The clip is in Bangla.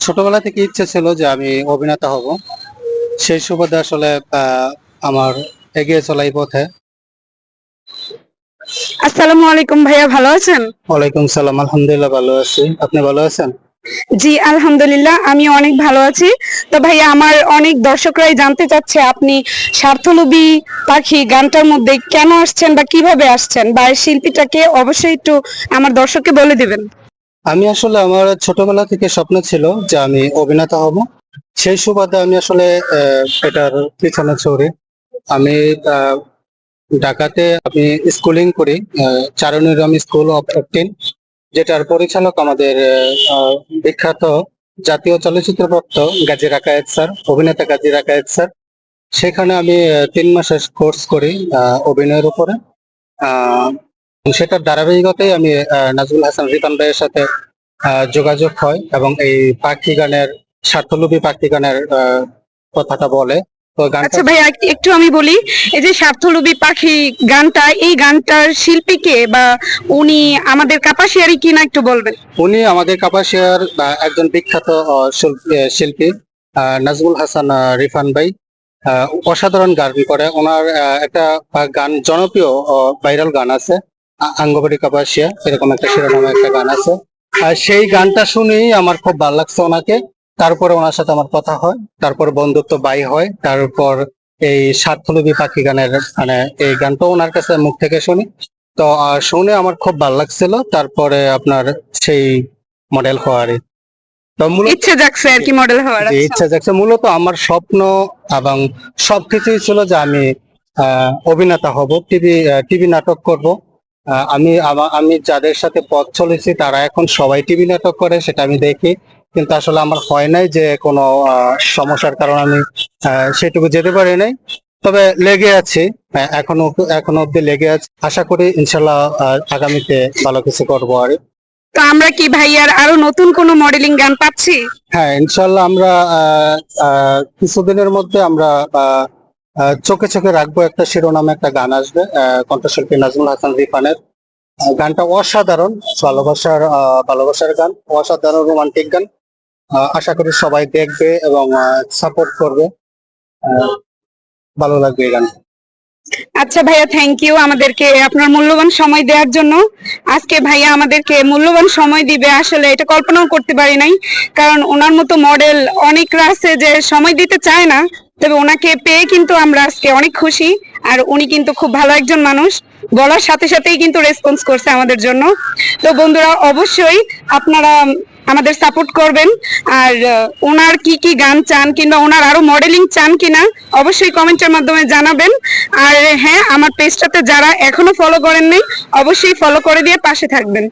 ছোটবেলা থেকে ইচ্ছে ছিল যে আমি অভিনেতা হব। সেই সুবাদে আসলে আমার এগিয়ে চলা এই পথে। আসসালামু আলাইকুম ভাইয়া, ভালো আছেন? ওয়ালাইকুম সালাম, আলহামদুলিল্লাহ ভালো আছি। আপনি ভালো আছেন? জি আলহামদুলিল্লাহ, আমি অনেক ভালো আছি। তো ভাইয়া, আমার অনেক দর্শকরাই জানতে চাচ্ছে আপনি স্বার্থলোভী পাখি গানটার মধ্যে কেন আসছেন বা কিভাবে আসছেন, বা এই শিল্পীটাকে অবশ্যই একটু আমার দর্শককে বলে দিবেন। আমি আসলে আমার ছোটবেলা থেকে স্বপ্ন ছিল যে আমি অভিনেতা হব। সেই সুবাদে আমি আসলে এটার পিছনে ছড়ি। আমি আহ, ঢাকাতে আমি স্কুলিং করি, চারুনিরম স্কুল অফ অ্যাক্টিং, যেটার পরিচালক আমাদের বিখ্যাত জাতীয় চলচ্চিত্র প্রাপ্ত গাজী রাকায়েত স্যার, অভিনেতা গাজী রাকায়েত স্যার। সেখানে আমি 3 মাসের কোর্স করি অভিনয়ের উপরে। আহ, সেটার ধারাবাহিকতায় আমি নাজমুল হাসান রিপন ভাইয়ের সাথে যোগাযোগ হয় এবং এই পাখি গানের, স্বার্থলোভী পাখি গানের কথাটা বলে। তো গানটা আচ্ছা ভাইয়া, একটু আমি বলি, এই যে স্বার্থলোভী পাখি গানটা, এই গানটার শিল্পীকে বা উনি আমাদের কাপাসিয়ারি কিনা একটু বলবেন। উনি আমাদের কাপাসিয়ার একজন বিখ্যাত শিল্পী নাজমুল হাসান রিফান ভাই। অসাধারণ গান করে ওনার। একটা গান জনপ্রিয় ভাইরাল গান আছে, আঙ্গবাড়ি কাপাসিয়া, এরকম একটা শিরোনামে একটা গান আছে। আর সেই গানটা শুনেই আমার খুব ভালো লাগছে ওনাকে। তারপরে ওনার সাথে আমার কথা হয়, তারপর বন্ধুত্ব বাই হয়। তারপর এই স্বার্থলোভী পাখি গানের মানে এই গানটা ওনার কাছে মুখ থেকে শুনি। তো শুনে আমার খুব ভালো লাগছিল। তারপরে আপনার সেই মডেল হওয়ারই তো মূলত ইচ্ছে জাগছে আর কি মডেল হওয়ার। যে আচ্ছা ইচ্ছা যাচ্ছে, মূলত আমার স্বপ্ন এবং সবকিছুই ছিল যে আমি অভিনেতা হব, টিভি নাটক করব। আমি যাদের সাথে পথ চলেছি তারা এখন সবাই টিভি নাটক করে, সেটা আমি দেখি। কিন্তু আসলে আমার হয় নাই, যে কোনো সমস্যার কারণে আমি সেটুকু যেতে পারি নাই। তবে লেগে আছি, এখনো এখনো অব্দি লেগে আছে। আশা করি ইনশাল্লাহ আগামীতে ভালো কিছু করবো আর। তো আমরা কি ভাইয়ার আরো নতুন কোনো মডেলিং গান পাচ্ছি? হ্যাঁ, ইনশাল্লাহ আমরা কিছুদিনের মধ্যে আমরা চোখে চোখে রাখবো একটা শিরোনামে একটা গান আসবে, কণ্ঠশিল্পী নাজমুল হাসান রিফানের। গানটা অসাধারণ, ভালোবাসার গান, অসাধারণ রোমান্টিক গান। আশা করি সবাই দেখবে এবং সাপোর্ট করবে। আহ, ভালো লাগবে এই গান। আচ্ছা ভাইয়া, থ্যাংক ইউ আমাদেরকে আপনার মূল্যবান সময় দেওয়ার জন্য। আজকে ভাইয়া আমাদেরকে মূল্যবান সময় দিবে, আসলে এটা কল্পনাও করতে পারি নাই। কারণ ওনার মতো মডেল অনেকরা আছে যে সময় দিতে চায় না, তবে ওনাকে পেয়ে কিন্তু আমরা আজকে অনেক খুশি। আর উনি কিন্তু খুব ভালো একজন মানুষ, বলার সাথে সাথেই কিন্তু রেসপন্স করছে আমাদের জন্য। তো বন্ধুরা, অবশ্যই আপনারা আমাদের সাপোর্ট করবেন। আর ওনার কি কি গান চান কিংবা ওনার আরো মডেলিং চান কিনা অবশ্যই কমেন্টের মাধ্যমে জানাবেন। আর হ্যাঁ, আমার পেজটাতে যারা এখনো ফলো করেন নাই অবশ্যই ফলো করে দিয়ে পাশে থাকবেন।